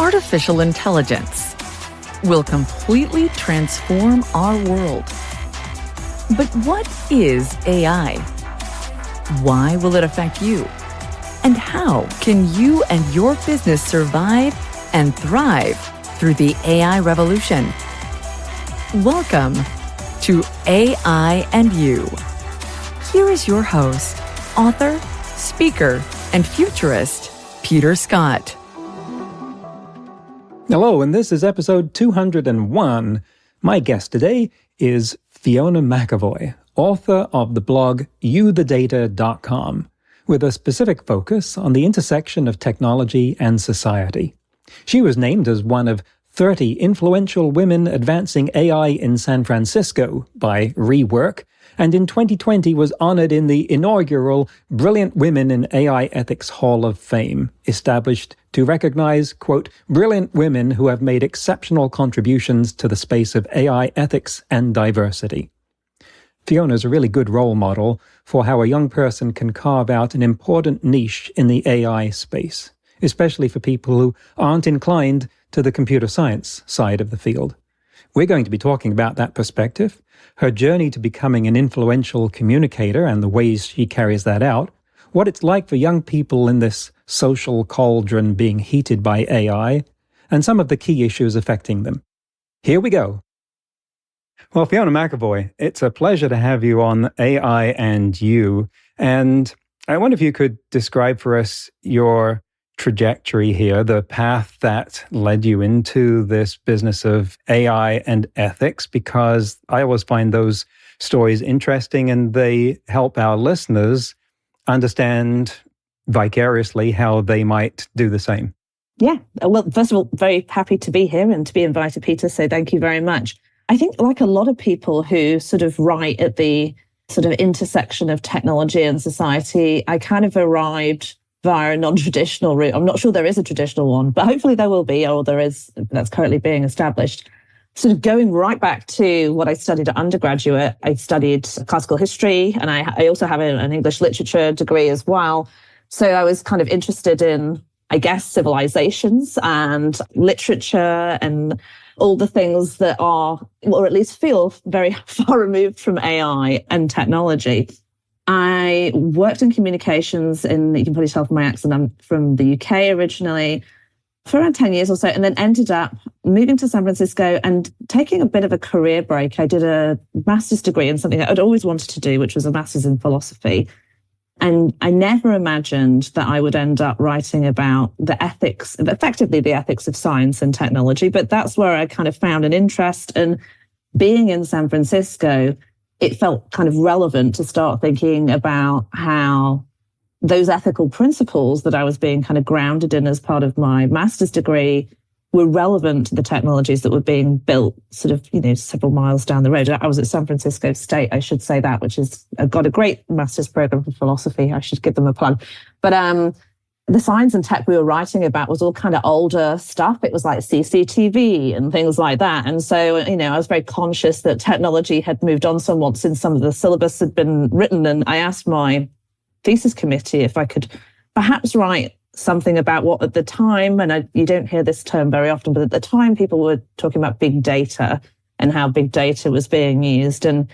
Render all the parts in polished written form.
artificial intelligence will completely transform our world. But what is AI? Why will it affect you? And how can you and your business survive and thrive through the AI revolution? Welcome to AI and You. Here is your host, author, speaker, and futurist, Peter Scott. Hello, and this is episode 201. My guest today is Fiona McEvoy, author of the blog youthedata.com, with a specific focus on the intersection of technology and society. She was named as one of 30 influential women advancing AI in San Francisco by Rework, and in 2020 was honored in the inaugural Brilliant Women in AI Ethics Hall of Fame, established to recognize, quote, brilliant women who have made exceptional contributions to the space of AI ethics and diversity. Fiona is a really good role model for how a young person can carve out an important niche in the AI space, especially for people who aren't inclined to the computer science side of the field. We're going to be talking about that perspective, her journey to becoming an influential communicator and the ways she carries that out, what it's like for young people in this social cauldron being heated by AI, and some of the key issues affecting them. Here we go. Well, Fiona McEvoy, it's a pleasure to have you on AI and You. And I wonder if you could describe for us your trajectory here, the path that led you into this business of AI and ethics, because I always find those stories interesting and they help our listeners understand vicariously how they might do the same. Yeah. Well, first of all, very happy to be here and to be invited, Peter. So thank you very much. I think like a lot of people who sort of write at the sort of intersection of technology and society, I kind of arrived via a non-traditional route. I'm not sure there is a traditional one, but hopefully there will be, or there is, that's currently being established. Sort of going right back to what I studied at undergraduate, I studied classical history, and I also have an English literature degree as well. So I was kind of interested in, I guess, civilizations and literature and all the things that are, or at least feel very far removed from AI and technology. I worked in communications you can probably tell from my accent, I'm from the UK originally, for around 10 years or so, and then ended up moving to San Francisco and taking a bit of a career break. I did a master's degree in something that I'd always wanted to do, which was a master's in philosophy. And I never imagined that I would end up writing about the ethics, effectively the ethics of science and technology. But that's where I kind of found an interest. And being in San Francisco, it felt kind of relevant to start thinking about how those ethical principles that I was being kind of grounded in as part of my master's degree were relevant to the technologies that were being built sort of, several miles down the road. I was at San Francisco State, I should say that, which has got a great master's program for philosophy. I should give them a plug. But the science and tech we were writing about was all kind of older stuff. It was like CCTV and things like that. And so, I was very conscious that technology had moved on somewhat since some of the syllabus had been written. And I asked my thesis committee if I could perhaps write something about what at the time, and you don't hear this term very often, but at the time people were talking about big data and how big data was being used. And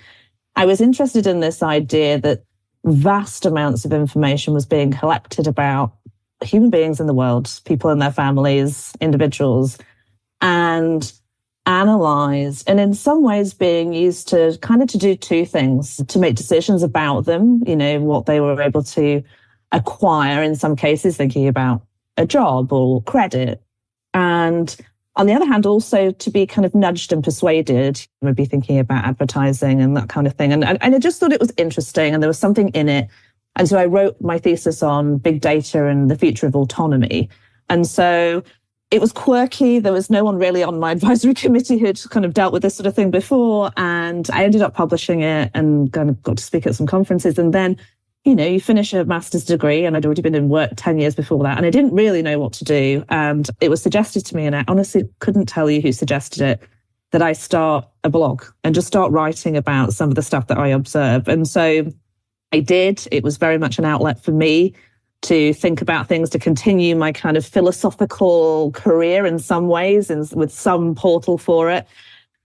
I was interested in this idea that vast amounts of information was being collected about human beings in the world, people and their families, individuals, and analyzed, and in some ways being used to do two things: to make decisions about them, what they were able to acquire, in some cases thinking about a job or credit, and on the other hand also to be kind of nudged and persuaded, maybe thinking about advertising and that kind of thing. And I just thought it was interesting and there was something in it. And so I wrote my thesis on big data and the future of autonomy. And so it was quirky. There was no one really on my advisory committee who'd kind of dealt with this sort of thing before. And I ended up publishing it and kind of got to speak at some conferences. And then, you finish a master's degree, and I'd already been in work 10 years before that. And I didn't really know what to do. And it was suggested to me, and I honestly couldn't tell you who suggested it, that I start a blog and just start writing about some of the stuff that I observe. And so I did. It was very much an outlet for me to think about things, to continue my kind of philosophical career in some ways, and with some portal for it,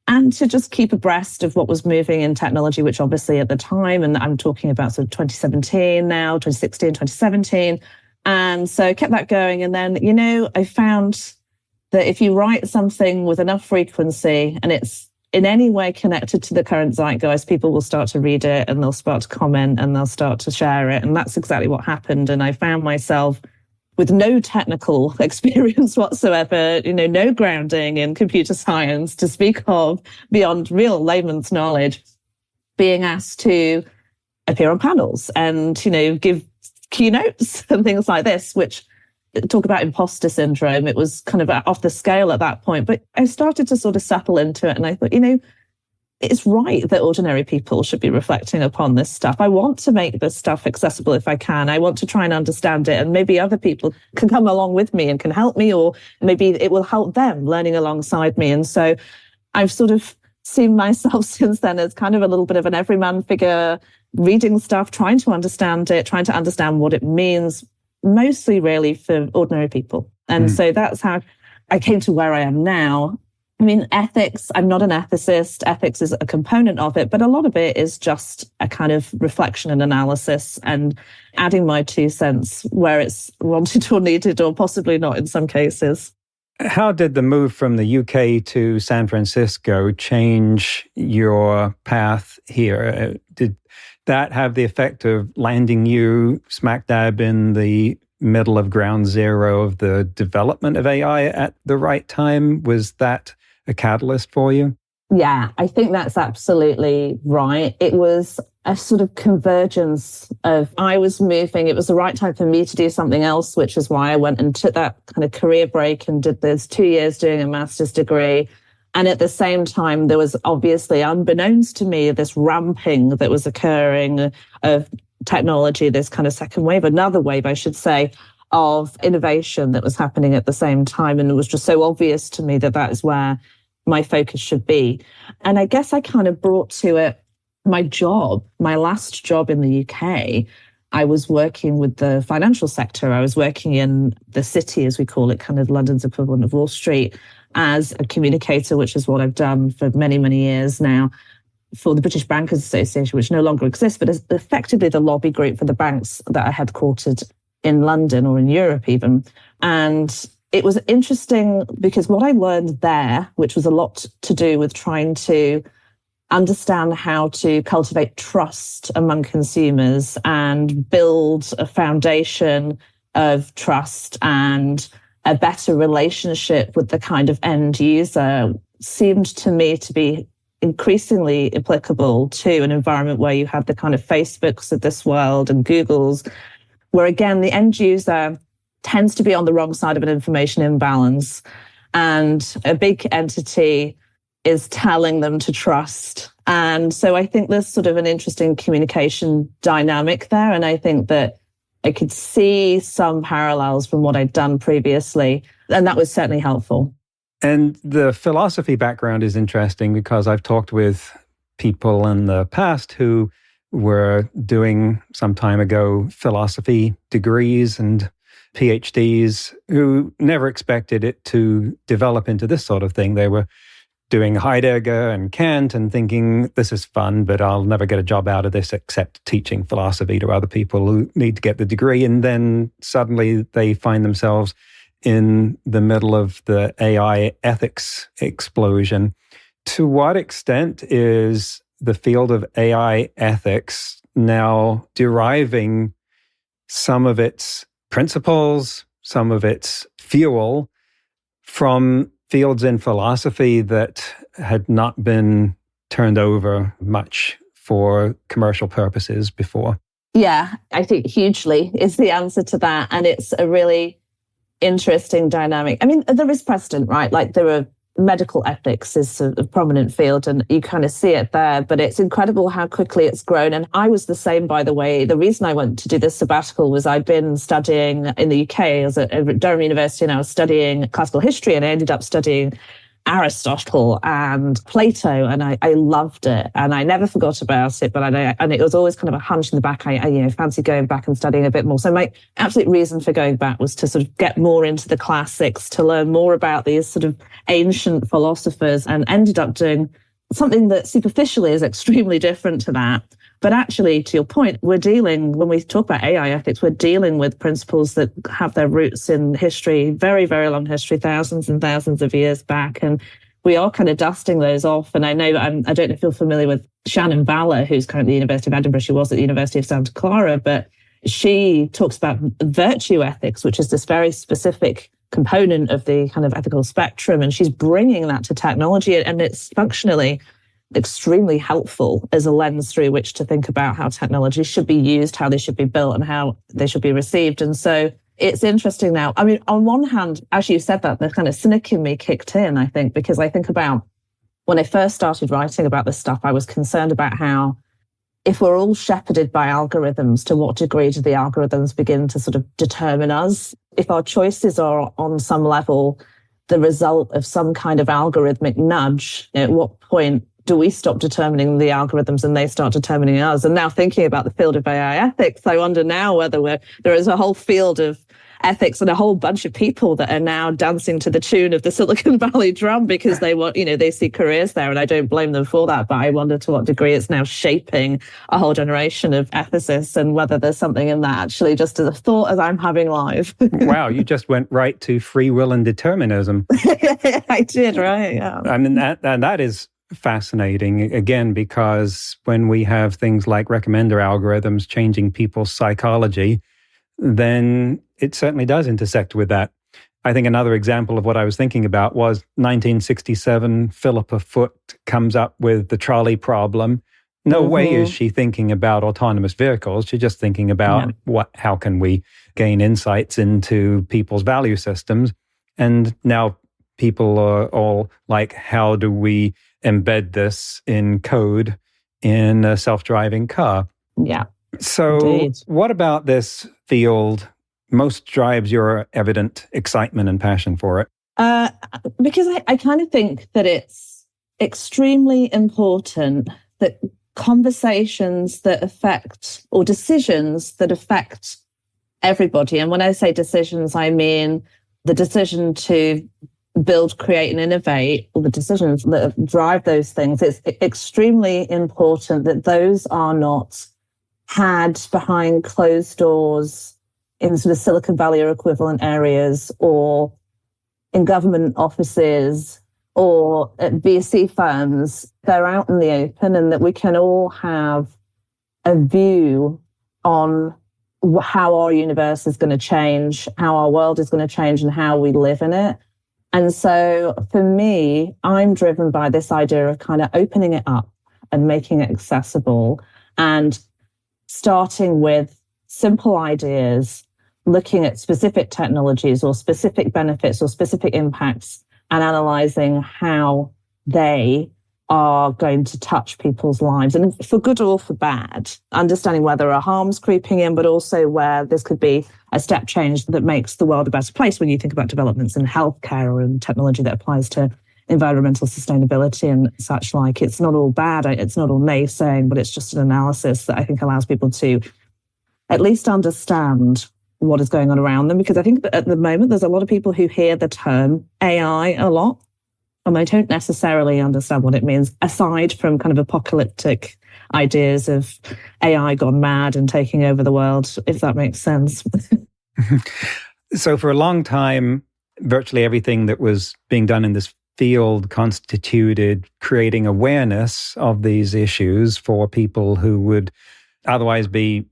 and to just keep abreast of what was moving in technology, which obviously at the time, and I'm talking about sort of 2017 now, 2016, 2017. And so kept that going. And then, I found that if you write something with enough frequency and it's in any way connected to the current zeitgeist, people will start to read it and they'll start to comment and they'll start to share it. And that's exactly what happened. And I found myself with no technical experience whatsoever, no grounding in computer science to speak of beyond real layman's knowledge, being asked to appear on panels and, give keynotes and things like this, which talk about imposter syndrome. It was kind of off the scale at that point, but I started to sort of settle into it. And I thought, it's right that ordinary people should be reflecting upon this stuff. I want to make this stuff accessible if I can. I want to try and understand it. And maybe other people can come along with me and can help me, or maybe it will help them learning alongside me. And so I've sort of seen myself since then as kind of a little bit of an everyman figure, reading stuff, trying to understand it, trying to understand what it means, mostly really for ordinary people. And so that's how I came to where I am now. I mean, ethics, I'm not an ethicist. Ethics is a component of it, but a lot of it is just a kind of reflection and analysis and adding my 2 cents where it's wanted or needed, or possibly not in some cases. How did the move from the UK to San Francisco change your path here? Did that have the effect of landing you smack dab in the middle of ground zero of the development of AI at the right time? Was that a catalyst for you? Yeah, I think that's absolutely right. It was a sort of convergence of, I was moving, it was the right time for me to do something else, which is why I went and took that kind of career break and did this 2 years doing a master's degree. And at the same time, there was obviously, unbeknownst to me, this ramping that was occurring of technology, this kind of second wave, another wave, I should say, of innovation that was happening at the same time. And it was just so obvious to me that that is where my focus should be. And I guess I kind of brought to it my job, my last job in the UK. I was working with the financial sector. I was working in the city, as we call it, kind of London's equivalent of Wall Street, as a communicator, which is what I've done for many, many years now, for the British Bankers Association, which no longer exists, but is effectively the lobby group for the banks that are headquartered in London or in Europe even. And it was interesting because what I learned there, which was a lot to do with trying to understand how to cultivate trust among consumers and build a foundation of trust and a better relationship with the kind of end user, seemed to me to be increasingly applicable to an environment where you have the kind of Facebooks of this world and Googles, where again, the end user tends to be on the wrong side of an information imbalance. And a big entity is telling them to trust. And so I think there's sort of an interesting communication dynamic there. And I think that I could see some parallels from what I'd done previously. And that was certainly helpful. And the philosophy background is interesting because I've talked with people in the past who were doing some time ago philosophy degrees and PhDs who never expected it to develop into this sort of thing. They were doing Heidegger and Kant and thinking, this is fun, but I'll never get a job out of this except teaching philosophy to other people who need to get the degree. And then suddenly they find themselves in the middle of the AI ethics explosion. To what extent is the field of AI ethics now deriving some of its principles, some of its fuel from fields in philosophy that had not been turned over much for commercial purposes before? Yeah, I think hugely is the answer to that. And it's a really interesting dynamic. I mean, there is precedent, right? Like there are medical ethics is a prominent field and you kind of see it there, but it's incredible how quickly it's grown. And I was the same, by the way. The reason I went to do this sabbatical was I'd been studying in the UK. I was at Durham University and I was studying classical history and I ended up studying Aristotle and Plato, and I loved it, and I never forgot about it. But and it was always kind of a hunch in the back. I fancy going back and studying a bit more. So my absolute reason for going back was to sort of get more into the classics, to learn more about these sort of ancient philosophers, and ended up doing something that superficially is extremely different to that. But actually, to your point, when we talk about AI ethics, we're dealing with principles that have their roots in history, very, very long history, thousands and thousands of years back. And we are kind of dusting those off. And I know, I don't know if you're familiar with Shannon Balla, who's currently at the University of Edinburgh. She was at the University of Santa Clara, but she talks about virtue ethics, which is this very specific component of the kind of ethical spectrum. And she's bringing that to technology, and it's functionally extremely helpful as a lens through which to think about how technology should be used, how they should be built, and how they should be received. And so it's interesting now. I mean, on one hand, as you said that, the kind of cynic in me kicked in, I think, because I think about when I first started writing about this stuff, I was concerned about how if we're all shepherded by algorithms, to what degree do the algorithms begin to sort of determine us? If our choices are on some level the result of some kind of algorithmic nudge, at what point do we stop determining the algorithms and they start determining us? And now thinking about the field of AI ethics, I wonder now whether there is a whole field of ethics and a whole bunch of people that are now dancing to the tune of the Silicon Valley drum because they want, they see careers there, and I don't blame them for that. But I wonder to what degree it's now shaping a whole generation of ethicists, and whether there's something in that actually, just as a thought as I'm having live. Wow, you just went right to free will and determinism. I did, right? Yeah. I mean, that is fascinating, again, because when we have things like recommender algorithms changing people's psychology, then it certainly does intersect with that. I think another example of what I was thinking about was 1967, Philippa Foot comes up with the trolley problem. No way is she thinking about autonomous vehicles. She's just thinking about how can we gain insights into people's value systems. And now people are all like, how do we embed this in code in a self-driving car? Yeah. So indeed. What about this field most drives your evident excitement and passion for it? Because I kind of think that it's extremely important that conversations that affect, or decisions that affect everybody, and when I say decisions, I mean the decision to build, create, and innovate, or the decisions that drive those things. It's extremely important that those are not had behind closed doors in sort of Silicon Valley or equivalent areas, or in government offices, or at VC firms. They're out in the open, and that we can all have a view on how our universe is going to change, how our world is going to change, and how we live in it. And so for me, I'm driven by this idea of kind of opening it up and making it accessible, and starting with simple ideas, looking at specific technologies or specific benefits or specific impacts, and analyzing how they are going to touch people's lives, and for good or for bad, understanding where there are harms creeping in, but also where this could be a step change that makes the world a better place when you think about developments in healthcare or in technology that applies to environmental sustainability and such like. It's not all bad, it's not all naysaying, but it's just an analysis that I think allows people to at least understand what is going on around them. Because I think that at the moment, there's a lot of people who hear the term AI a lot, and they don't necessarily understand what it means, aside from kind of apocalyptic ideas of AI gone mad and taking over the world, if that makes sense. So for a long time, virtually everything that was being done in this field constituted creating awareness of these issues for people who would otherwise be,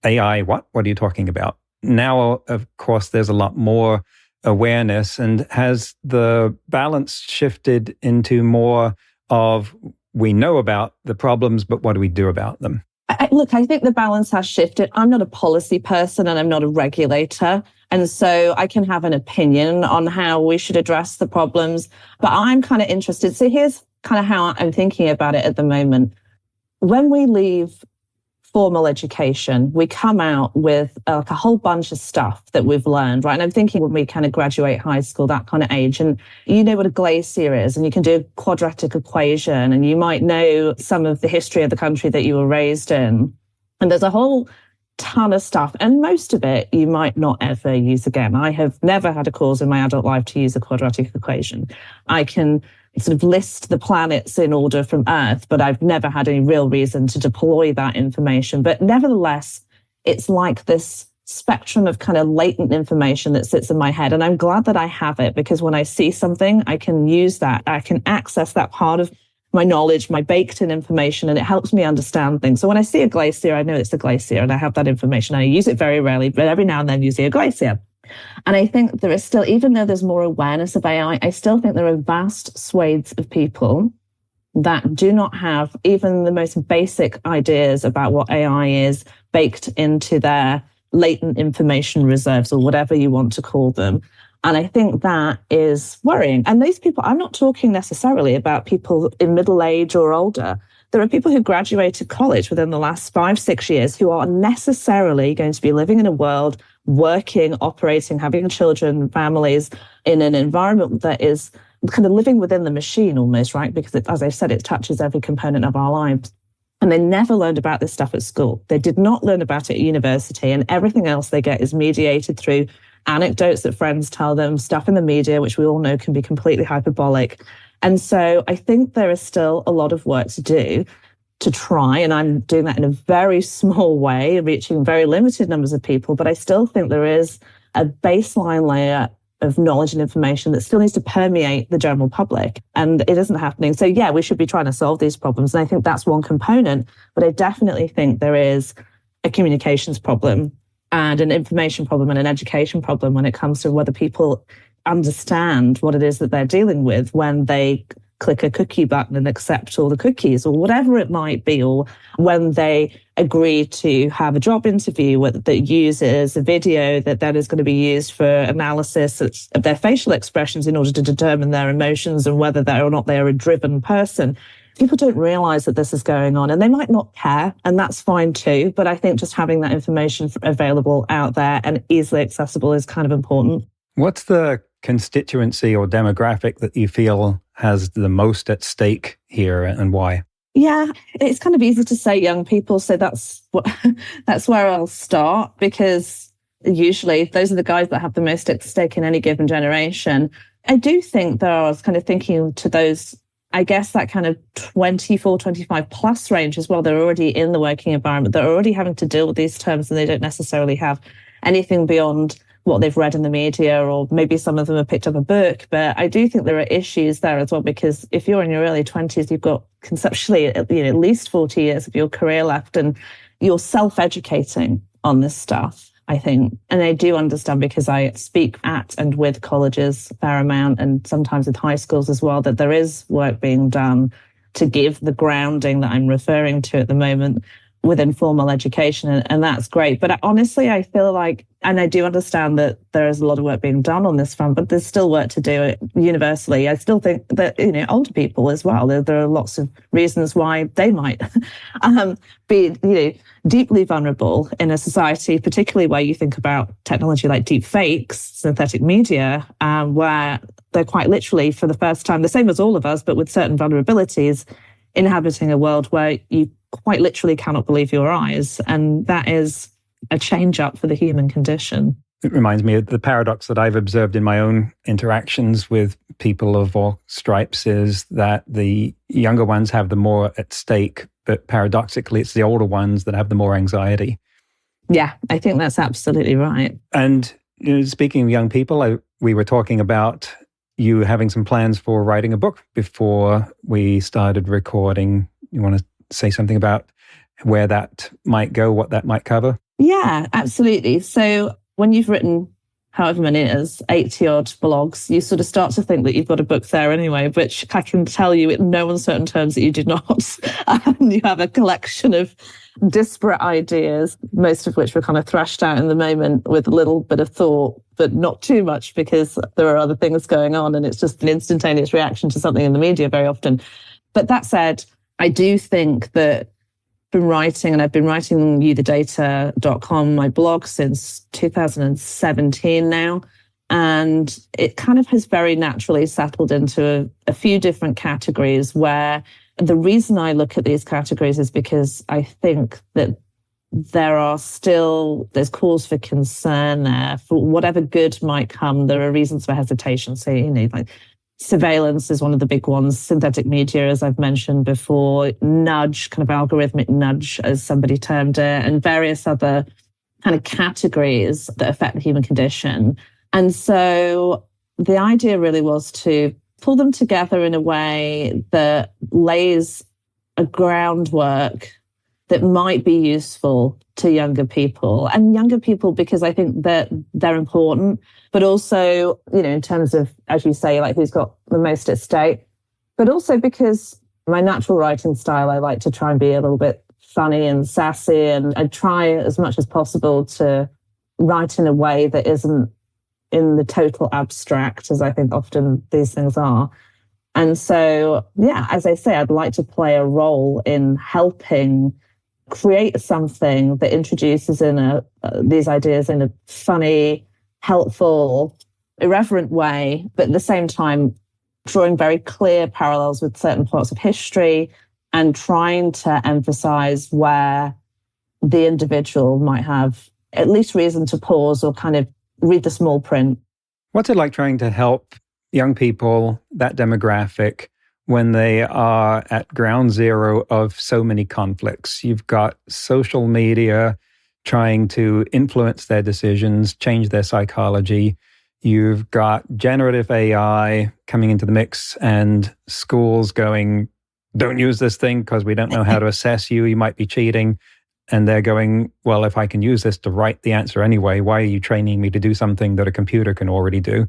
AI, what are you talking about? Now, of course, there's a lot more awareness, and has the balance shifted into more of, we know about the problems, but what do we do about them? Look, I think the balance has shifted. I'm not a policy person and I'm not a regulator. And so I can have an opinion on how we should address the problems, but I'm kind of interested. So here's kind of how I'm thinking about it at the moment. When we leave formal education, we come out with like a whole bunch of stuff that we've learned, right? And I'm thinking when we kind of graduate high school, that kind of age, and you know what a glacier is, and you can do a quadratic equation, and you might know some of the history of the country that you were raised in. And there's a whole ton of stuff, and most of it you might not ever use again. I have never had a cause in my adult life to use a quadratic equation. I can sort of list the planets in order from Earth, but I've never had any real reason to deploy that information. But nevertheless, it's like this spectrum of kind of latent information that sits in my head. And I'm glad that I have it, because when I see something, I can use that. I can access that part of my knowledge, my baked in information, and it helps me understand things. So when I see a glacier, I know it's a glacier and I have that information. I use it very rarely, but every now and then you see a glacier. And I think there is still, even though there's more awareness of AI, I still think there are vast swathes of people that do not have even the most basic ideas about what AI is baked into their latent information reserves, or whatever you want to call them. And I think that is worrying. And these people, I'm not talking necessarily about people in middle age or older. There are people who graduated college within the last 5-6 years who are necessarily going to be living in a world, working, operating, having children, families, in an environment that is kind of living within the machine almost, right? Because as I said, it touches every component of our lives. And they never learned about this stuff at school. They did not learn about it at university, and everything else they get is mediated through anecdotes that friends tell them, stuff in the media, which we all know can be completely hyperbolic. And so I think there is still a lot of work to do to try, and I'm doing that in a very small way, reaching very limited numbers of people, but I still think there is a baseline layer of knowledge and information that still needs to permeate the general public, and it isn't happening. So yeah, we should be trying to solve these problems, and I think that's one component, but I definitely think there is a communications problem and an information problem and an education problem when it comes to whether people understand what it is that they're dealing with when they click a cookie button and accept all the cookies, or whatever it might be, or when they agree to have a job interview that uses a video that then is going to be used for analysis of their facial expressions in order to determine their emotions and whether or not they're a driven person. People don't realize that this is going on, and they might not care, and that's fine too. But I think just having that information available out there and easily accessible is kind of important. What's the constituency or demographic that you feel has the most at stake here, and why? Yeah, it's kind of easy to say young people, so that's where I'll start, because usually those are the guys that have the most at stake in any given generation. I do think there, I was kind of thinking to those, I guess that kind of 24, 25 plus range as well. They're already in the working environment. They're already having to deal with these terms, and they don't necessarily have anything beyond what they've read in the media, or maybe some of them have picked up a book. But I do think there are issues there as well, because if you're in your early 20s, you've got conceptually at least 40 years of your career left, and you're self-educating on this stuff, I think. And I do understand, because I speak at and with colleges a fair amount, and sometimes with high schools as well, that there is work being done to give the grounding that I'm referring to at the moment within formal education, and that's great. But honestly, I feel like, and I do understand that there is a lot of work being done on this front, but there's still work to do universally. I still think that, older people as well, there are lots of reasons why they might be, deeply vulnerable in a society, particularly where you think about technology like deep fakes, synthetic media, where they're quite literally, for the first time, the same as all of us, but with certain vulnerabilities, inhabiting a world where you quite literally cannot believe your eyes. And that is a change up for the human condition. It reminds me of the paradox that I've observed in my own interactions with people of all stripes, is that the younger ones have the more at stake, but paradoxically, it's the older ones that have the more anxiety. Yeah, I think that's absolutely right. And speaking of young people, we were talking about you having some plans for writing a book before we started recording. You want to say something about where that might go, what that might cover? Yeah, absolutely. So when you've written however many it is, 80 odd blogs, you sort of start to think that you've got a book there anyway, which I can tell you in no uncertain terms that you do not. You have a collection of disparate ideas, most of which were kind of thrashed out in the moment with a little bit of thought, but not too much, because there are other things going on, and it's just an instantaneous reaction to something in the media very often. But that said, I do think that been writing, and I've been writing youthedata.com, my blog, since 2017 now. And it kind of has very naturally settled into a few different categories, where the reason I look at these categories is because I think that there's cause for concern there. For whatever good might come, there are reasons for hesitation. So, like surveillance is one of the big ones, synthetic media, as I've mentioned before, nudge, kind of algorithmic nudge, as somebody termed it, and various other kind of categories that affect the human condition. And so the idea really was to pull them together in a way that lays a groundwork that might be useful to younger people. And younger people, because I think that they're important, but also, in terms of, as you say, like who's got the most at stake, but also because my natural writing style, I like to try and be a little bit funny and sassy, and I try as much as possible to write in a way that isn't in the total abstract, as I think often these things are. And so, as I say, I'd like to play a role in helping create something that introduces these ideas in a funny, helpful, irreverent way, but at the same time, drawing very clear parallels with certain parts of history and trying to emphasize where the individual might have at least reason to pause or kind of read the small print. What's it like trying to help young people, that demographic, when they are at ground zero of so many conflicts? You've got social media trying to influence their decisions, change their psychology. You've got generative AI coming into the mix, and schools going, don't use this thing because we don't know how to assess you. You might be cheating. And they're going, well, if I can use this to write the answer anyway, why are you training me to do something that a computer can already do?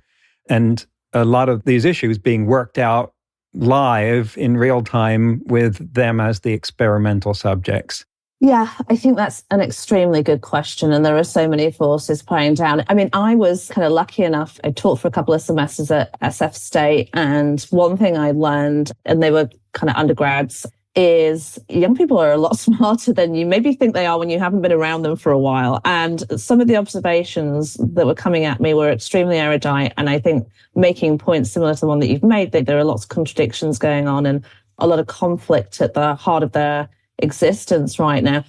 And a lot of these issues being worked out live in real time with them as the experimental subjects. Yeah, I think that's an extremely good question. And there are so many forces playing down. I mean, I was kind of lucky enough. I taught for a couple of semesters at SF State. And one thing I learned, and they were kind of undergrads, is young people are a lot smarter than you maybe think they are when you haven't been around them for a while. And some of the observations that were coming at me were extremely erudite. And I think making points similar to the one that you've made, that there are lots of contradictions going on and a lot of conflict at the heart of their existence right now.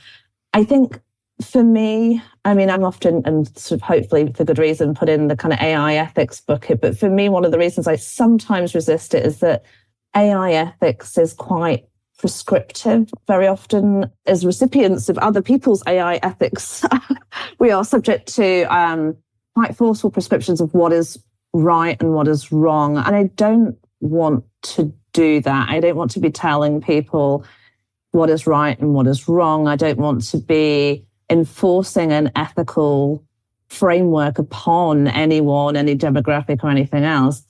I think for me, I mean, I'm often, and sort of hopefully for good reason, put in the kind of AI ethics bucket. But for me, one of the reasons I sometimes resist it is that AI ethics is quite prescriptive. Very often, as recipients of other people's AI ethics, we are subject to quite forceful prescriptions of what is right and what is wrong. And I don't want to do that. I don't want to be telling people what is right and what is wrong. I don't want to be enforcing an ethical framework upon anyone, any demographic or anything else.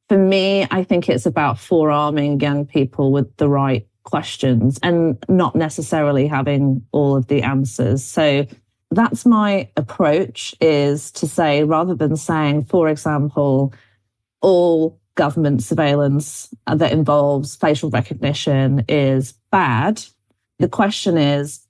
For me, I think it's about forearming young people with the right questions and not necessarily having all of the answers. So that's my approach, is to say, rather than saying, for example, all government surveillance that involves facial recognition is bad, the question is,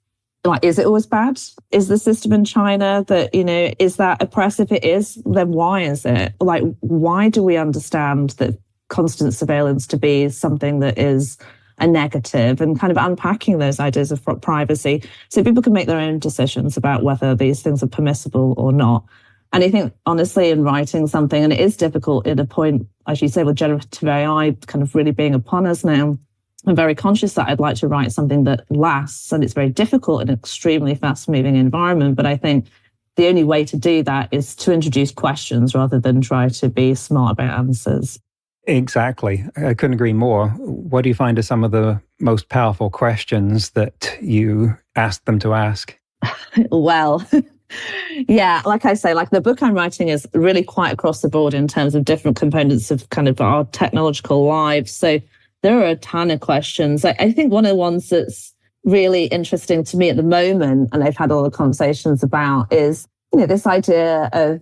like, is it always bad? Is the system in China that, is that oppressive? It is, then why is it? Like, why do we understand that constant surveillance to be something that is a negative, and kind of unpacking those ideas of privacy so people can make their own decisions about whether these things are permissible or not. And I think, honestly, in writing something, and it is difficult at a point, as you say, with generative AI kind of really being upon us now, I'm very conscious that I'd like to write something that lasts, and it's very difficult in an extremely fast-moving environment. But I think the only way to do that is to introduce questions rather than try to be smart about answers. Exactly. I couldn't agree more. What do you find are some of the most powerful questions that you ask them to ask? Well, yeah, like I say, like the book I'm writing is really quite across the board in terms of different components of kind of our technological lives. So there are a ton of questions. I think one of the ones that's really interesting to me at the moment, and I've had all the conversations about, is, this idea of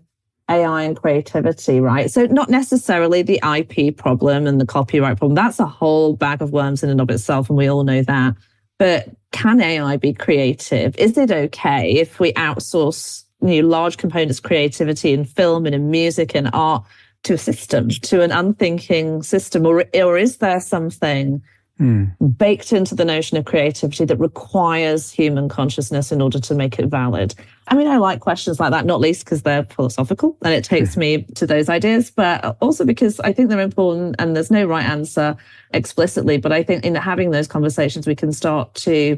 AI and creativity, right? So not necessarily the IP problem and the copyright problem. That's a whole bag of worms in and of itself, and we all know that. But can AI be creative? Is it okay if we outsource large components of creativity in film and in music and art to a system, to an unthinking system? Or is there something baked into the notion of creativity that requires human consciousness in order to make it valid? I mean, I like questions like that, not least because they're philosophical and it takes me to those ideas, but also because I think they're important and there's no right answer explicitly. But I think in having those conversations, we can start to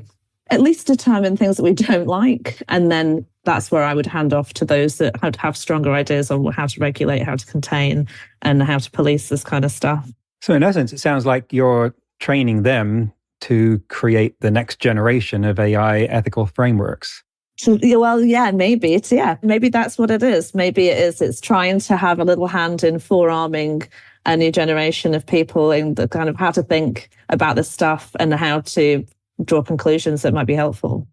at least determine things that we don't like. And then that's where I would hand off to those that have stronger ideas on how to regulate, how to contain, and how to police this kind of stuff. So in essence, it sounds like you're training them to create the next generation of AI ethical frameworks. So, well, yeah, maybe maybe that's what it is. Maybe it's trying to have a little hand in forearming a new generation of people in the kind of how to think about this stuff and how to draw conclusions that might be helpful.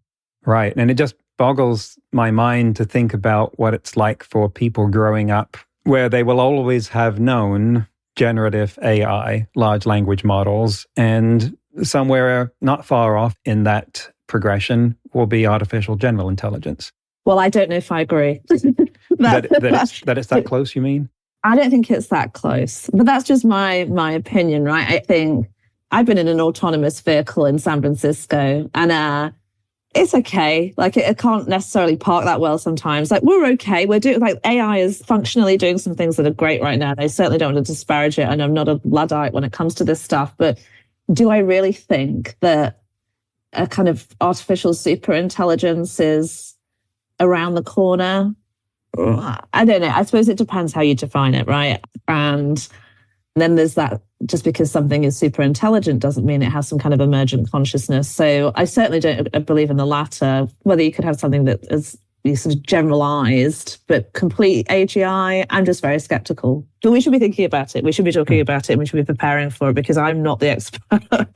Right. And it just boggles my mind to think about what it's like for people growing up where they will always have known generative AI, large language models, and somewhere not far off in that progression will be artificial general intelligence. Well, I don't know if I agree. that it's that close, you mean? I don't think it's that close, but that's just my opinion, right? I think I've been in an autonomous vehicle in San Francisco and it's okay. Like it can't necessarily park that well sometimes. Like we're okay. We're doing like AI is functionally doing some things that are great right now. I certainly don't want to disparage it. And I'm not a Luddite when it comes to this stuff. But do I really think that a kind of artificial super intelligence is around the corner? I don't know. I suppose it depends how you define it, right? And then there's that just because something is super intelligent doesn't mean it has some kind of emergent consciousness. So I certainly don't believe in the latter, whether you could have something that is sort of generalized, but complete AGI, I'm just very skeptical. But we should be thinking about it. We should be talking about it and we should be preparing for it because I'm not the expert.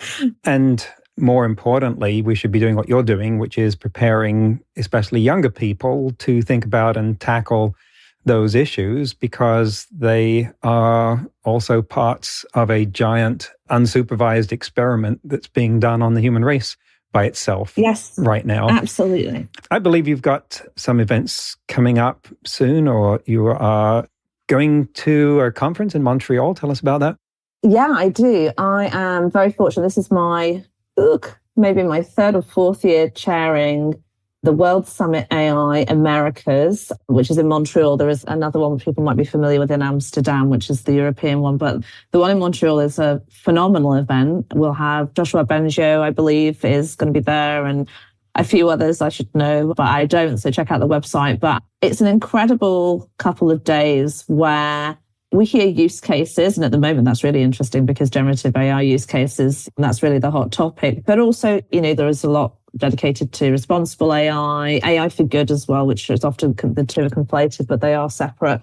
And more importantly, we should be doing what you're doing, which is preparing especially younger people to think about and tackle those issues because they are also parts of a giant unsupervised experiment that's being done on the human race by itself right now. Absolutely. I believe you've got some events coming up soon, or you are going to a conference in Montreal. Tell us about that. Yeah, I do. I am very fortunate. This is maybe my third or fourth year chairing the World Summit AI Americas, which is in Montreal. There is another one which people might be familiar with in Amsterdam, which is the European one. But the one in Montreal is a phenomenal event. We'll have Joshua Bengio, I believe, is going to be there, and a few others I should know, but I don't. So check out the website. But it's an incredible couple of days where we hear use cases. And at the moment, that's really interesting because generative AI use cases, and that's really the hot topic. But also, there is a lot dedicated to responsible AI, AI for good as well, which is often the two are conflated, but they are separate.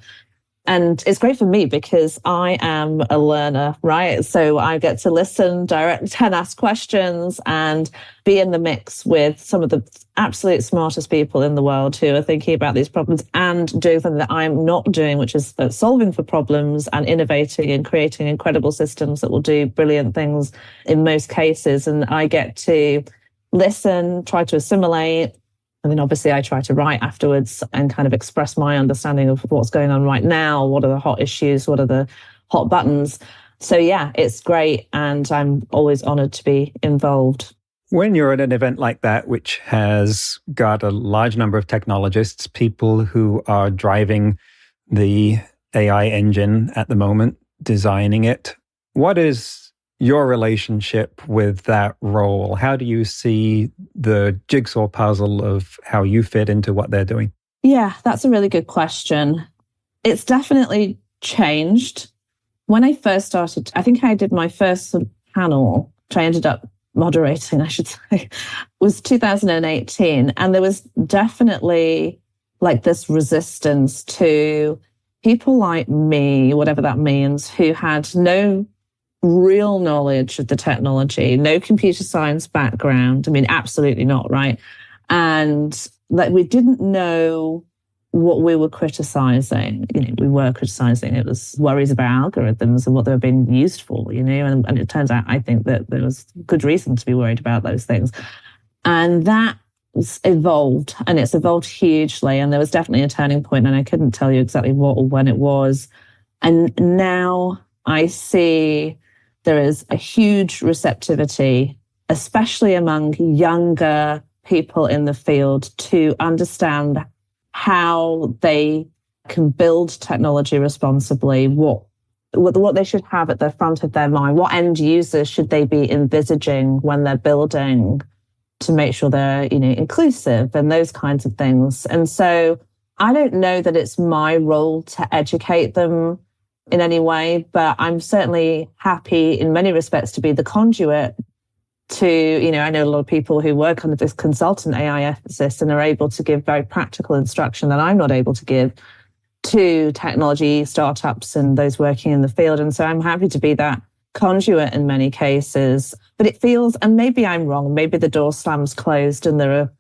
And it's great for me because I am a learner, right? So I get to listen directly and ask questions and be in the mix with some of the absolute smartest people in the world who are thinking about these problems and doing something that I'm not doing, which is solving for problems and innovating and creating incredible systems that will do brilliant things in most cases. And I get to listen, try to assimilate. And then obviously I try to write afterwards and kind of express my understanding of what's going on right now. What are the hot issues? What are the hot buttons? So yeah, it's great. And I'm always honored to be involved. When you're at an event like that, which has got a large number of technologists, people who are driving the AI engine at the moment, designing it, what is your relationship with that role? How do you see the jigsaw puzzle of how you fit into what they're doing? Yeah, that's a really good question. It's definitely changed. When I first started, I think I did my first sort of panel, which I ended up moderating, I should say, was 2018. And there was definitely like this resistance to people like me, whatever that means, who had no real knowledge of the technology, no computer science background. I mean, absolutely not, right? And like we didn't know what we were criticizing, we were criticizing, it was worries about algorithms and what they were being used for, and it turns out, I think, that there was good reason to be worried about those things. And that evolved, and it's evolved hugely. And there was definitely a turning point, and I couldn't tell you exactly what or when it was. And now I see there is a huge receptivity, especially among younger people in the field, to understand how they can build technology responsibly, what they should have at the front of their mind, what end users should they be envisaging when they're building to make sure they're, inclusive and those kinds of things. And so I don't know that it's my role to educate them in any way, but I'm certainly happy in many respects to be the conduit to, I know a lot of people who work under this consultant AI ethicist and are able to give very practical instruction that I'm not able to give to technology startups and those working in the field. And so I'm happy to be that conduit in many cases. But it feels, and maybe I'm wrong, maybe the door slams closed and there are,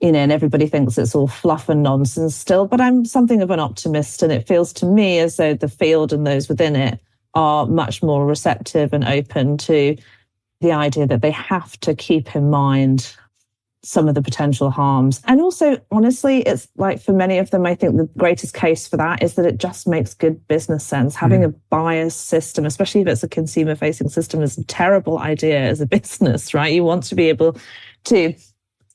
and everybody thinks it's all fluff and nonsense still, but I'm something of an optimist. And it feels to me as though the field and those within it are much more receptive and open to the idea that they have to keep in mind some of the potential harms. And also, honestly, it's like for many of them, I think the greatest case for that is that it just makes good business sense. Having a biased system, especially if it's a consumer-facing system, is a terrible idea as a business, right? You want to be able to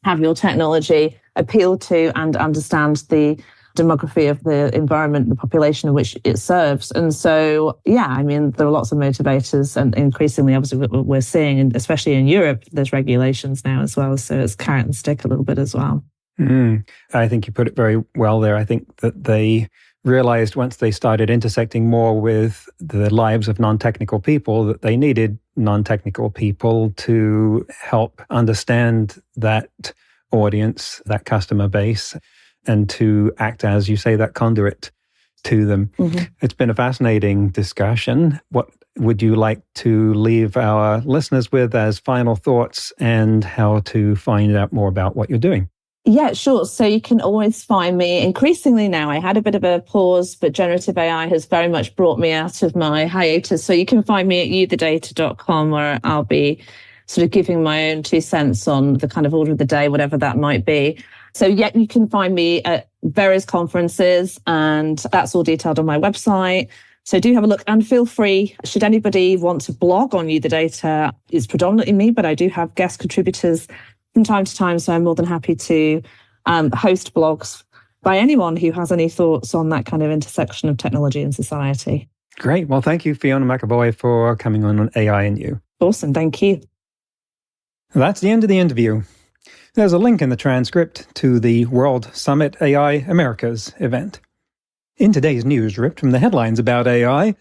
have your technology appeal to and understand the demography of the environment, the population in which it serves. And so, there are lots of motivators, and increasingly, obviously, what we're seeing, and especially in Europe, there's regulations now as well. So it's carrot and stick a little bit as well. I think you put it very well there. I think that they realized once they started intersecting more with the lives of non-technical people that they needed non-technical people to help understand that audience, that customer base, and to act as, you say, that conduit to them. It's been a fascinating discussion. What would you like to leave our listeners with as final thoughts and how to find out more about what you're doing? Yeah, sure. So you can always find me increasingly now. I had a bit of a pause, but generative AI has very much brought me out of my hiatus. So you can find me at youthedata.com, where I'll be sort of giving my own 2 cents on the kind of order of the day, whatever that might be. So you can find me at various conferences, and that's all detailed on my website. So do have a look, and feel free, should anybody want to blog on You the Data, it's predominantly me, but I do have guest contributors from time to time. So I'm more than happy to host blogs by anyone who has any thoughts on that kind of intersection of technology and society. Great. Well, thank you, Fiona McEvoy, for coming on AI and You. Awesome. Thank you. That's the end of the interview. There's a link in the transcript to the World Summit AI Americas event. In today's news, ripped from the headlines about AI,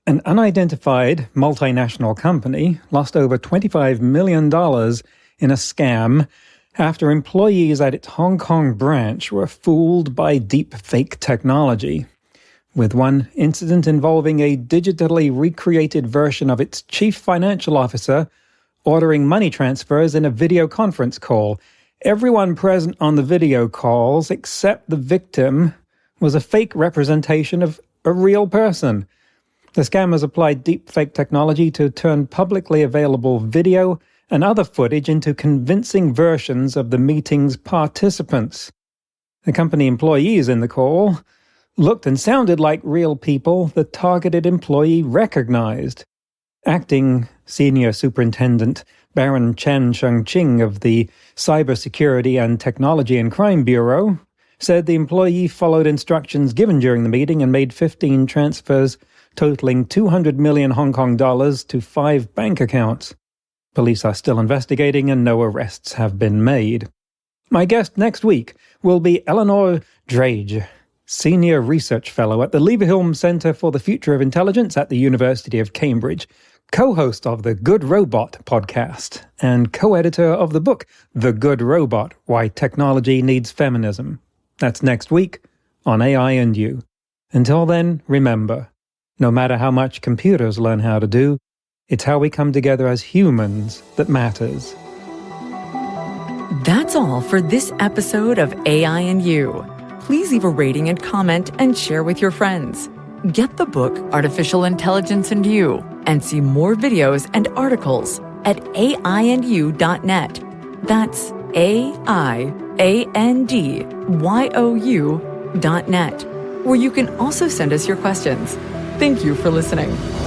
an unidentified multinational company lost over $25 million in a scam after employees at its Hong Kong branch were fooled by deep fake technology, with one incident involving a digitally recreated version of its chief financial officer ordering money transfers in a video conference call. Everyone present on the video calls, except the victim, was a fake representation of a real person. The scammers applied deepfake technology to turn publicly available video and other footage into convincing versions of the meeting's participants. The company employees in the call looked and sounded like real people the targeted employee recognized. Acting Senior Superintendent Baron Chen Shengqing of the Cybersecurity and Technology and Crime Bureau said the employee followed instructions given during the meeting and made 15 transfers totaling 200 million Hong Kong dollars to 5 bank accounts. Police are still investigating and no arrests have been made. My guest next week will be Eleanor Drage, Senior Research Fellow at the Leverhulme Centre for the Future of Intelligence at the University of Cambridge, co-host of the Good Robot podcast, and co-editor of the book The Good Robot, Why Technology Needs Feminism. That's next week on AI and You. Until then, remember, no matter how much computers learn how to do, it's how we come together as humans that matters. That's all for this episode of AI and You. please leave a rating and comment and share with your friends. Get the book Artificial Intelligence and You and see more videos and articles at aiandyou.net. That's aiandyou.net, where you can also send us your questions. Thank you for listening.